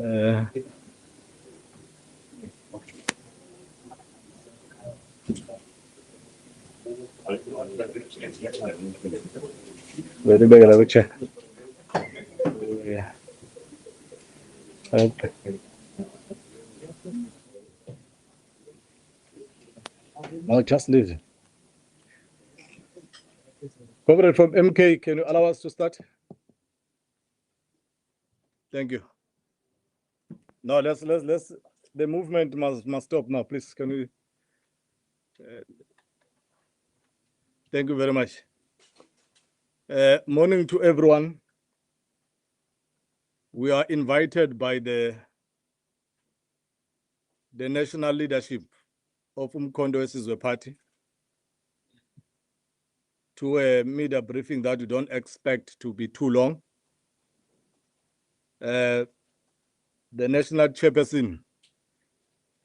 Very big lecture. Yeah. Okay. No, just leave. Comrade from MK, can you allow us to start? Thank you. No, let's. The movement must stop now, please. Can we? Thank you very much. Morning to everyone. We are invited by the national leadership of Umkhonto Wesizwe Party to a media briefing that we don't expect to be too long. The national chairperson,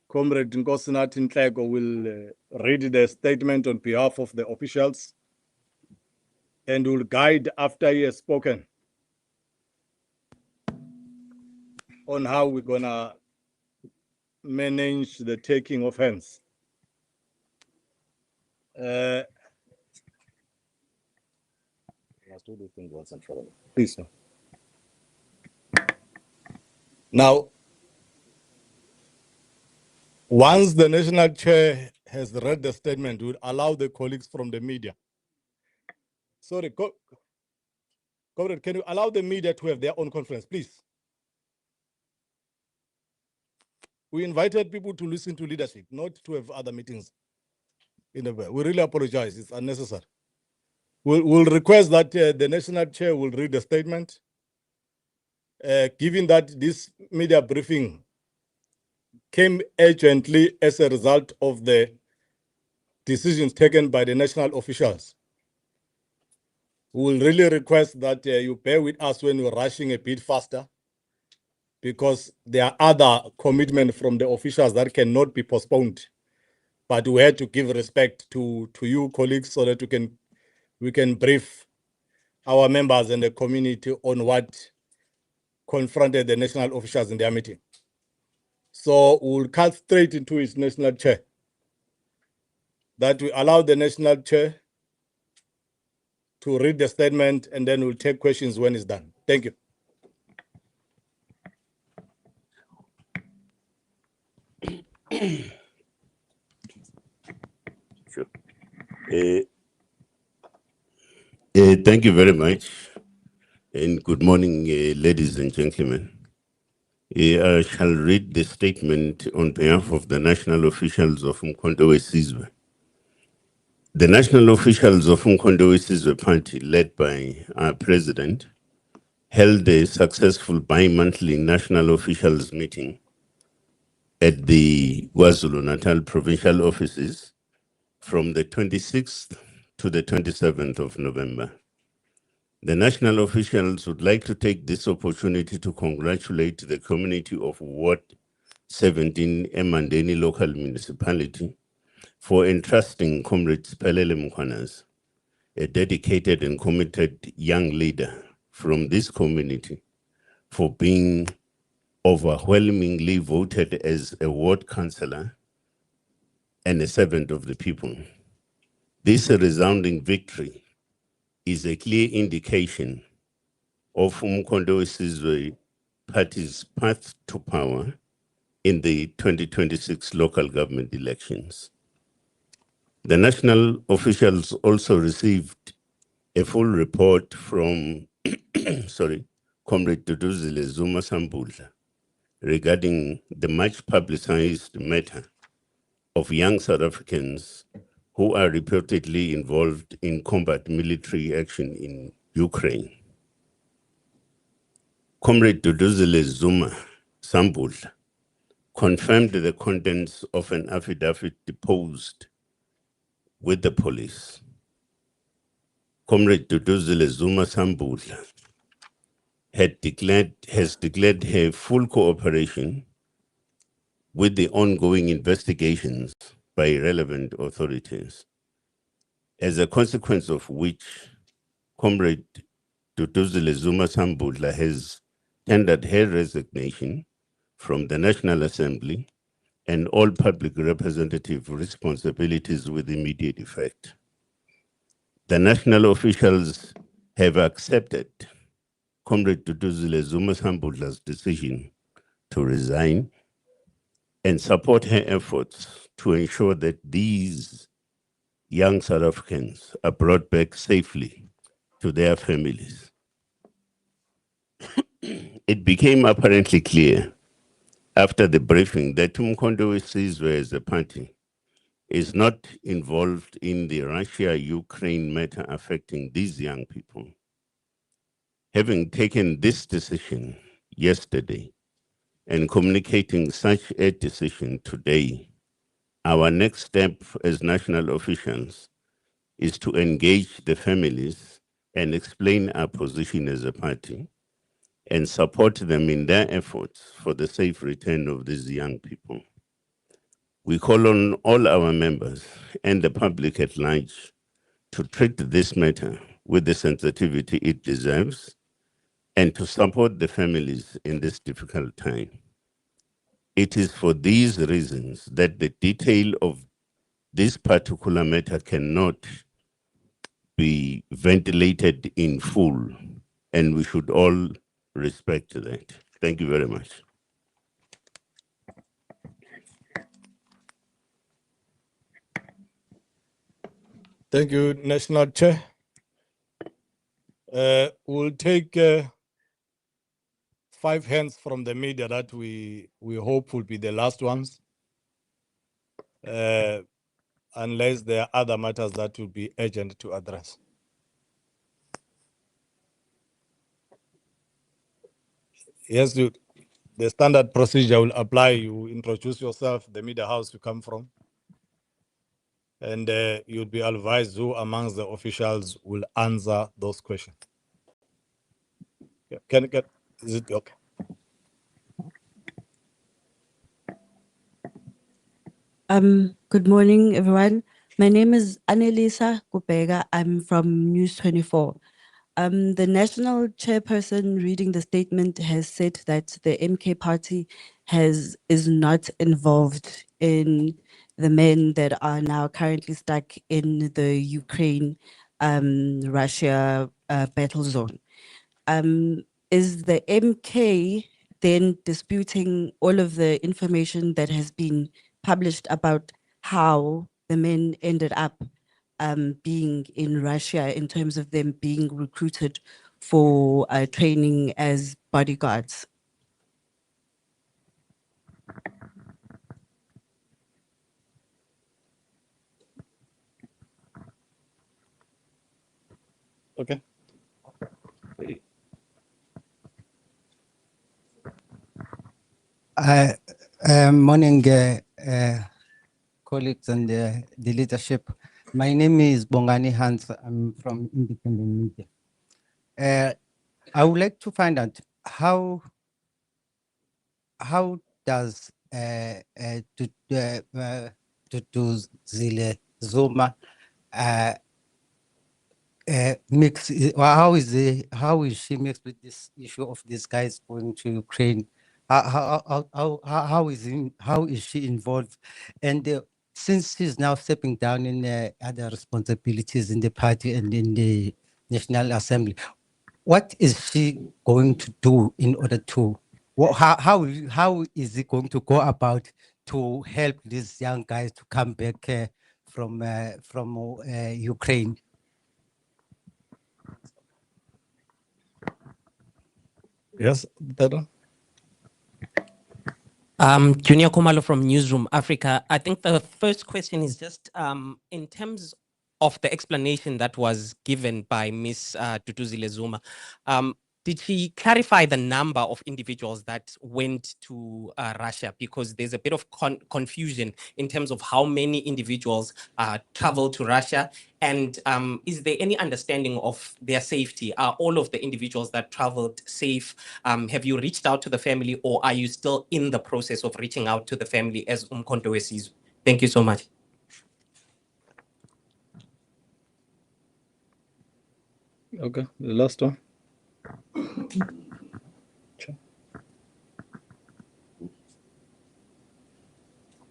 Comrade Nkosinathi Nhleko, will read the statement on behalf of the officials and will guide after he has spoken on how we're gonna manage the taking of hands. Please, sir. Now, once the national chair has read the statement, we'll allow the colleagues from the media. Sorry, Comrade, can you allow the media to have their own conference, please? We invited people to listen to leadership, not to have other meetings. We really apologize, it's unnecessary. We'll request that the national chair will read the statement. Given that this media briefing came urgently as a result of the decisions taken by the national officials, we will really request that you bear with us when we're rushing a bit faster, because there are other commitments from the officials that cannot be postponed. But we had to give respect to you, colleagues, so that we can brief our members and the community on what confronted the national officials in their meeting. So we'll cut straight into his national chair. That we allow the national chair to read the statement, and then we'll take questions when it's done. Thank you. Sure. Thank you very much, and good morning, ladies and gentlemen. I shall read the statement on behalf of the national officials of Umkhonto Wesizwe. The national officials of Umkhonto Wesizwe Party, led by our president, held a successful bi-monthly national officials meeting at the KwaZulu-Natal provincial offices from the 26th to the 27th of November. The national officials would like to take this opportunity to congratulate the community of Ward 17 Emandeni local municipality for entrusting Comrade Pelele Mkhwanazi, a dedicated and committed young leader from this community, for being overwhelmingly voted as a ward councillor and a servant of the people. This resounding victory is a clear indication of Umkhonto Wesizwe Party's path to power in the 2026 local government elections. The national officials also received a full report from Comrade Duduzile Zuma Sambudla regarding the much publicized matter of young South Africans who are reportedly involved in combat military action in Ukraine. Comrade Duduzile Zuma Sambudla confirmed the contents of an affidavit deposed with the police. Comrade Duduzile Zuma Sambudla has declared her full cooperation with the ongoing investigations by relevant authorities, as a consequence of which Comrade Duduzile Zuma Sambudla has tendered her resignation from the National Assembly and all public representative responsibilities with immediate effect. The national officials have accepted Comrade Duduzile Zuma Sambudla's decision to resign and support her efforts to ensure that these young South Africans are brought back safely to their families. It became apparently clear after the briefing that Umkhonto Sizwe as a party is not involved in the Russia-Ukraine matter affecting these young people. Having taken this decision yesterday and communicating such a decision today, our next step as national officials is to engage the families and explain our position as a party and support them in their efforts for the safe return of these young people. We call on all our members and the public at large to treat this matter with the sensitivity it deserves and to support the families in this difficult time. It is for these reasons that the detail of this particular matter cannot be ventilated in full, and we should all respect that. Thank you very much. Thank you, National Chair. We'll take 5 hands from the media that we hope will be the last ones, unless there are other matters that will be urgent to address. Yes, the standard procedure will apply. You introduce yourself, the media house you come from, and you'll be advised who amongst the officials will answer those questions. Is it okay? Good morning, everyone. My name is Annelisa Kupega. I'm from News 24. The national chairperson reading the statement has said that the MK party is not involved in the men that are now currently stuck in the Ukraine, Russia battle zone. Is the MK then disputing all of the information that has been published about how the men ended up being in Russia in terms of them being recruited for training as bodyguards? Okay. Morning, colleagues and the leadership. My name is Bongani Hans. I'm from Independent Media. I would like to find out how does Zile Zuma mix? How is she mixed with this issue of these guys going to Ukraine? How is she involved? And since she's now stepping down in other responsibilities in the party and in the National Assembly, what is she going to do in order to? How is it going to go about to help these young guys to come back from Ukraine? Yes, Pedro. Junior Kumalo from Newsroom Africa. I think the first question is just in terms of the explanation that was given by Ms. Duduzile Zuma. Did she clarify the number of individuals that went to Russia? Because there's a bit of confusion in terms of how many individuals traveled to Russia. And is there any understanding of their safety? Are all of the individuals that traveled safe? Have you reached out to the family, or are you still in the process of reaching out to the family as Umkhonto Sizwe? Thank you so much. Okay, the last one.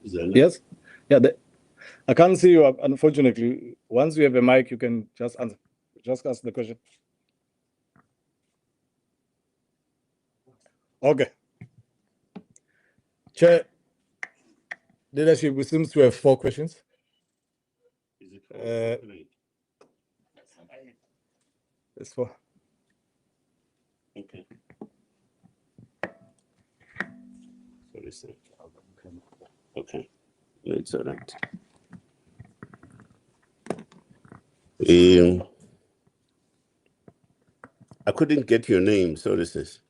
Yes? Yeah, I can't see you, unfortunately. Once you have a mic, you can just answer. Just ask the question. Okay. Chair, leadership, we seem to have 4 questions. It's 4. Okay. Sorry, sir. Okay. It's all right. I couldn't get your name, sorry, sis.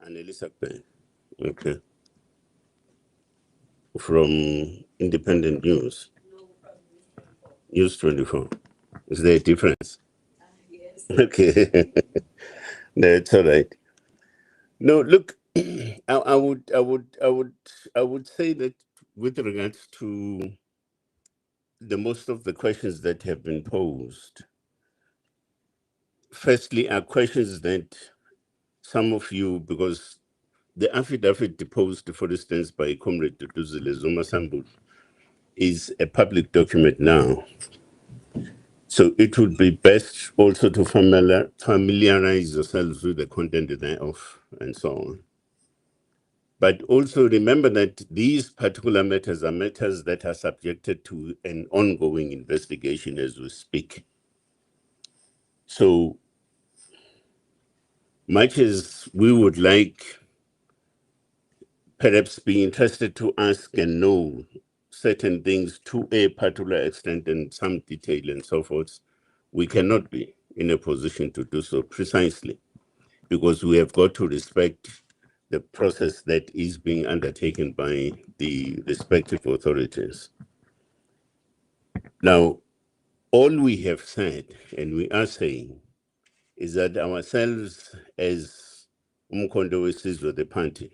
Annelisa Kpe. Okay. From Independent News. News 24. Is there a difference? Yes. Okay. No, it's all right. No, look, I would say that with regards to the most of the questions that have been posed, firstly, are questions that some of you, because the affidavit deposed, for instance, by Comrade Duduzile Zuma Sambul is a public document now. So it would be best also to familiarize yourselves with the content thereof and so on. But also remember that these particular matters are matters that are subjected to an ongoing investigation as we speak. So much as we would like perhaps be interested to ask and know certain things to a particular extent and some detail and so forth, we cannot be in a position to do so precisely because we have got to respect the process that is being undertaken by the respective authorities. Now, all we have said and we are saying is that ourselves as Umkhonto weSizwe, the party,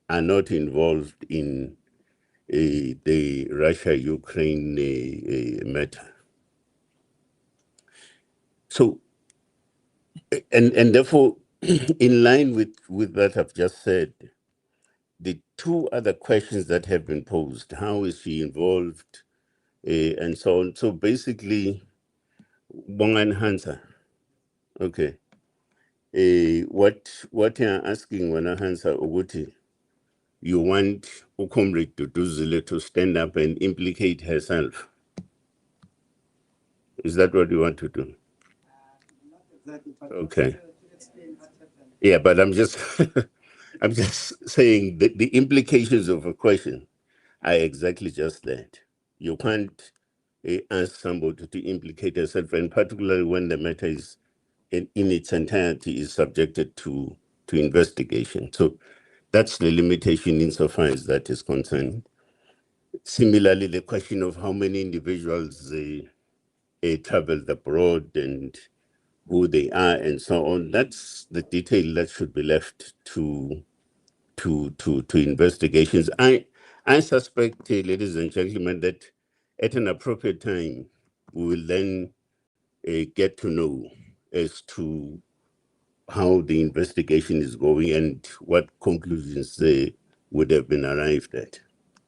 are not involved in the Russia-Ukraine matter. So, and therefore, in line with what I've just said, the 2 other questions that have been posed, how is she involved, and so on. So basically, Bongan Hansa, okay. What you're asking when I answer Uguti, you want Ukomri Duduzile to stand up and implicate herself. Is that what you want to do? Okay. Yeah, but I'm just I'm just saying that the implications of a question are exactly just that. You can't ask somebody to implicate herself, and particularly when the matter is in its entirety is subjected to investigation. So that's the limitation insofar as that is concerned. Similarly, the question of how many individuals traveled abroad and who they are and so on, that's the detail that should be left to investigations. I suspect, ladies and gentlemen, that at an appropriate time, we will then get to know as to how the investigation is going and what conclusions they would have been arrived at.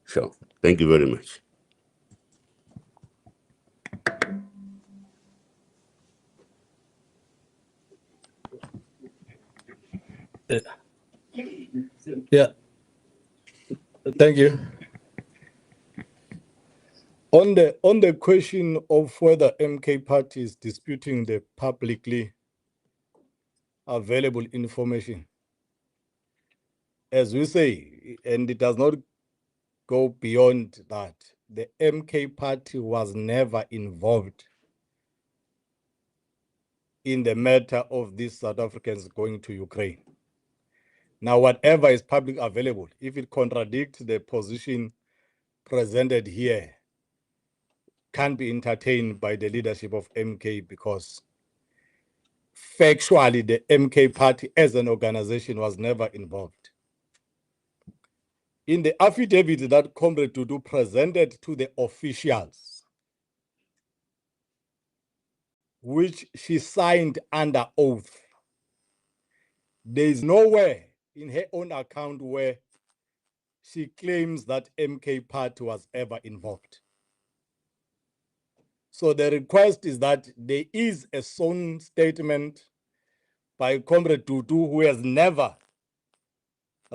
Sure. Thank you very much. Yeah. Thank you. On the question of whether MK Party is disputing the publicly available information, as we say, and it does not go beyond that, the MK Party was never involved in the matter of these South Africans going to Ukraine. Now, whatever is public available, if it contradicts the position presented here, can't be entertained by the leadership of MK because factually the MK Party as an organization was never involved. In the affidavit that Comrade Dudu presented to the officials, which she signed under oath, there is nowhere in her own account where she claims that MK Party was ever involved. So the request is that there is a sworn statement by Comrade Tutu, who has never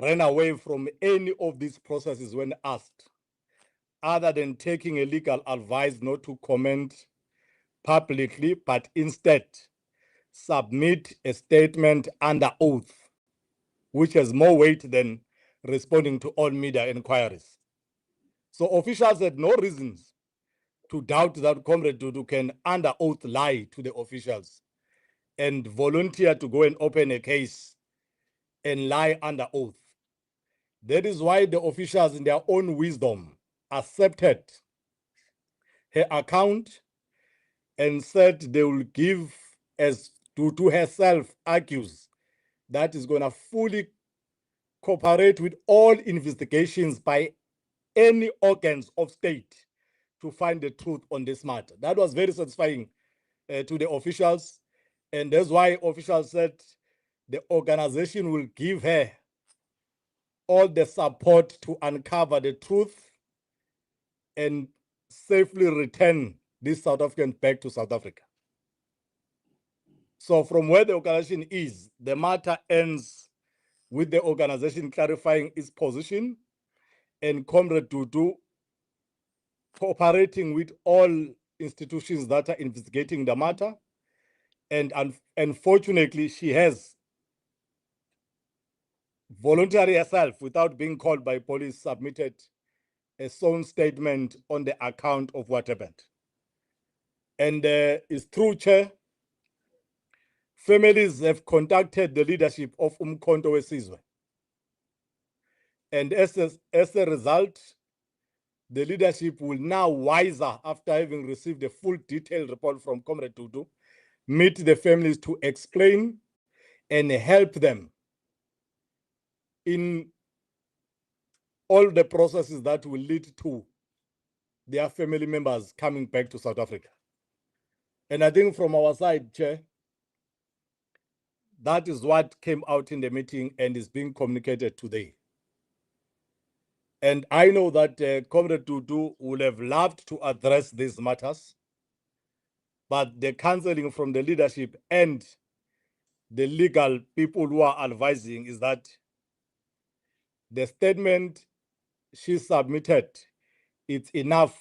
ran away from any of these processes when asked, other than taking a legal advice not to comment publicly, but instead submit a statement under oath, which has more weight than responding to all media inquiries. So officials had no reasons to doubt that Comrade Tutu can under oath lie to the officials and volunteer to go and open a case and lie under oath. That is why the officials, in their own wisdom, accepted her account and said they will give, as Tutu herself argues, that is going to fully cooperate with all investigations by any organs of state to find the truth on this matter. That was very satisfying to the officials, and that's why officials said the organization will give her all the support to uncover the truth and safely return these South Africans back to South Africa. So from where the organization is, the matter ends with the organization clarifying its position and Comrade Tutu cooperating with all institutions that are investigating the matter. And unfortunately, she has voluntarily herself, without being called by police, submitted a sworn statement on the account of what happened. And it's true, Chair, families have contacted the leadership of Umkhonto weSizwe. And as a result, the leadership will now, wiser after having received a full detailed report from Comrade Tutu, meet the families to explain and help them in all the processes that will lead to their family members coming back to South Africa. And I think from our side, Chair, that is what came out in the meeting and is being communicated today. And I know that Comrade Tutu would have loved to address these matters, but the counseling from the leadership and the legal people who are advising is that the statement she submitted, it's enough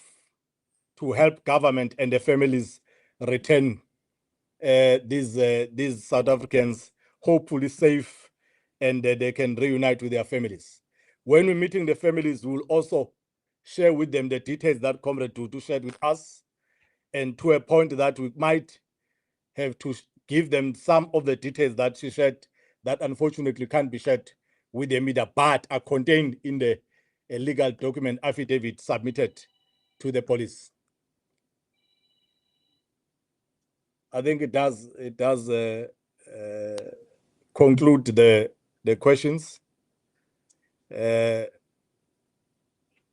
to help government and the families return these South Africans hopefully safe, and they can reunite with their families. When we're meeting the families, we'll also share with them the details that Comrade Tutu shared with us, and to a point that we might have to give them some of the details that she shared that unfortunately can't be shared with the media, but are contained in the legal document affidavit submitted to the police. I think it does conclude the questions.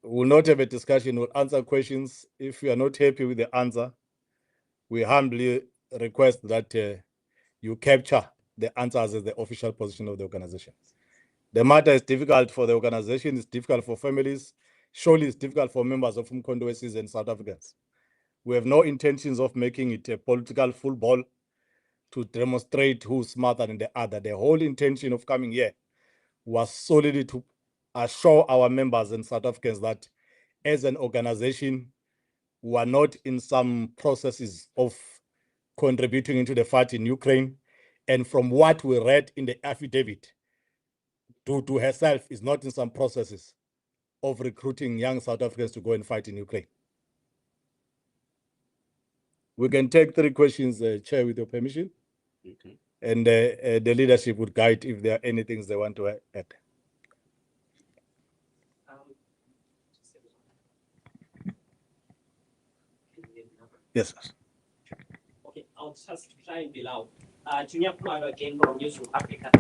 We'll not have a discussion, we'll answer questions. If you are not happy with the answer, we humbly request that you capture the answers as the official position of the organization. The matter is difficult for the organization, it's difficult for families, surely it's difficult for members of Umkhonto weSizwe and South Africans. We have no intentions of making it a political football to demonstrate who's smarter than the other. The whole intention of coming here was solely to assure our members and South Africans that as an organization, we are not in some processes of contributing into the fight in Ukraine. And from what we read in the affidavit, Tutu herself is not in some processes of recruiting young South Africans to go and fight in Ukraine. We can take 3 questions, Chair, with your permission. Okay. And the leadership would guide if there are any things they want to add. Yes, sir. Okay, I'll just try and be loud. Junior Kumalo again from Newsroom Africa.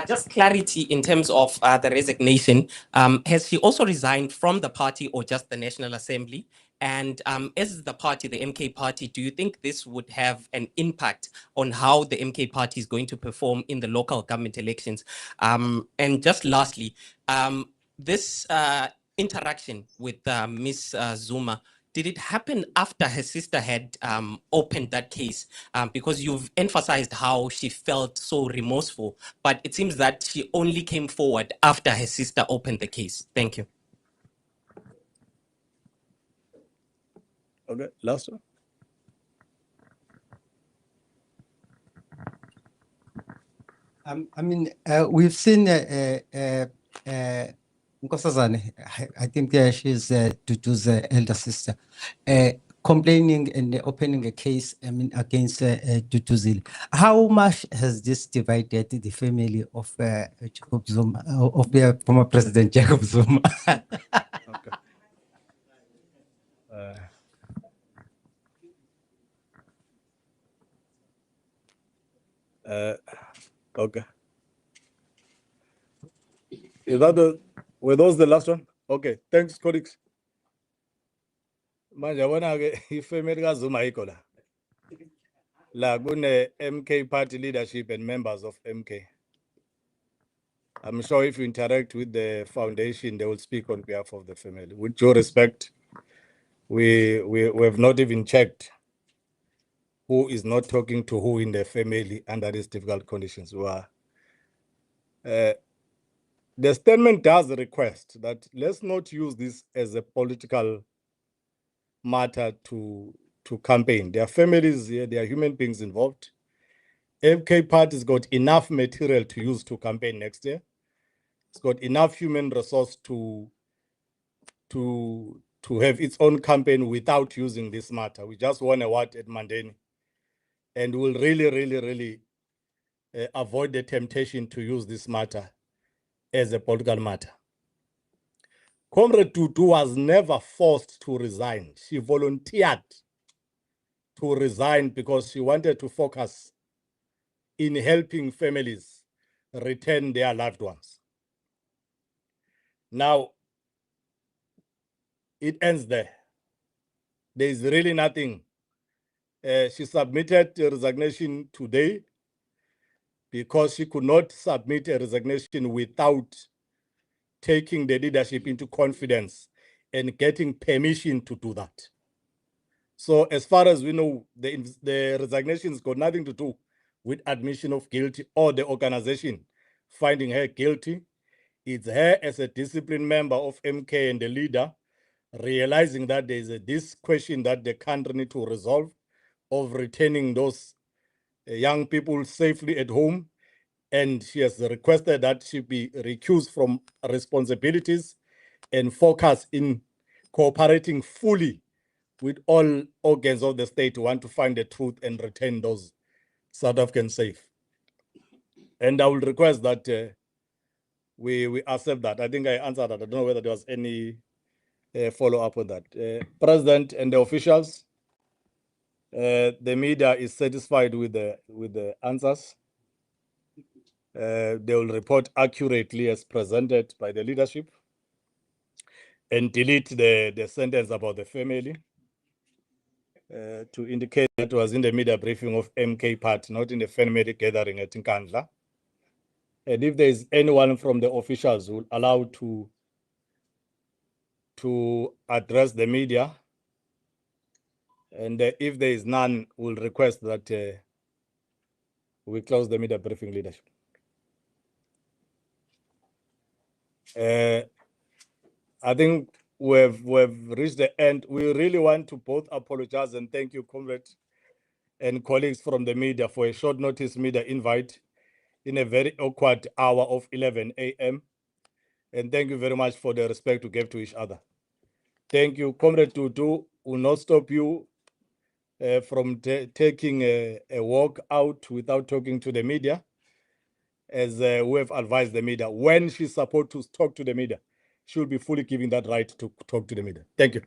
Just clarity in terms of the resignation. Has she also resigned from the party or just the National Assembly? And as the party, the MK Party, do you think this would have an impact on how the MK Party is going to perform in the local government elections? And just lastly, this interaction with Miss Zuma, did it happen after her sister had opened that case? Because you've emphasized how she felt so remorseful, but it seems that she only came forward after her sister opened the case. Thank you. Okay, last one. I mean, we've seen Nkosazane, I think she's Tutu's elder sister, complaining and opening a case, I mean, against Tutuzile. How much has this divided the family of Jacob Zuma, of the former President Jacob Zuma? Okay. Okay. Is that were those the last one? Okay, thanks, colleagues. Manje yabona-ke ifamily kaZuma ayikho la. La kune MK party leadership and members of MK. I'm sure if you interact with the foundation, they will speak on behalf of the family. With due respect, we have not even checked who is not talking to who in the family under these difficult conditions. The statement does request that let's not use this as a political matter to campaign. There are families here, there are human beings involved. MK Party's got enough material to use to campaign next year. It's got enough human resource to have its own campaign without using this matter. We just won a what at Mandeni, and we'll really avoid the temptation to use this matter as a political matter. Comrade Tutu was never forced to resign. She volunteered to resign because she wanted to focus in helping families return their loved ones. Now, it ends there. There is really nothing. She submitted a resignation today because she could not submit a resignation without taking the leadership into confidence and getting permission to do that. So as far as we know, the resignation's got nothing to do with admission of guilty or the organization finding her guilty. It's her as a disciplined member of MK and the leader realizing that there is this question that the country need to resolve of returning those young people safely at home. And she has requested that she be recused from responsibilities and focus in cooperating fully with all organs of the state who want to find the truth and return those South Africans safe. And I will request that we accept that. I think I answered that. I don't know whether there was any follow-up with that. President and the officials, the media is satisfied with the answers. They will report accurately as presented by the leadership and delete the sentence about the family to indicate that it was in the media briefing of MK Party, not in the family gathering at Nkandla. And if there is anyone from the officials who will allow to address the media, and if there is none, we'll request that we close the media briefing leadership. I think we've reached the end. We really want to both apologize and thank you, comrades and colleagues from the media, for a short notice media invite in a very awkward hour of 11 a.m. And thank you very much for the respect you gave to each other. Thank you. Comrade Tutu will not stop you from taking a walk out without talking to the media, as we have advised the media. When she's supposed to talk to the media, she will be fully given that right to talk to the media. Thank you.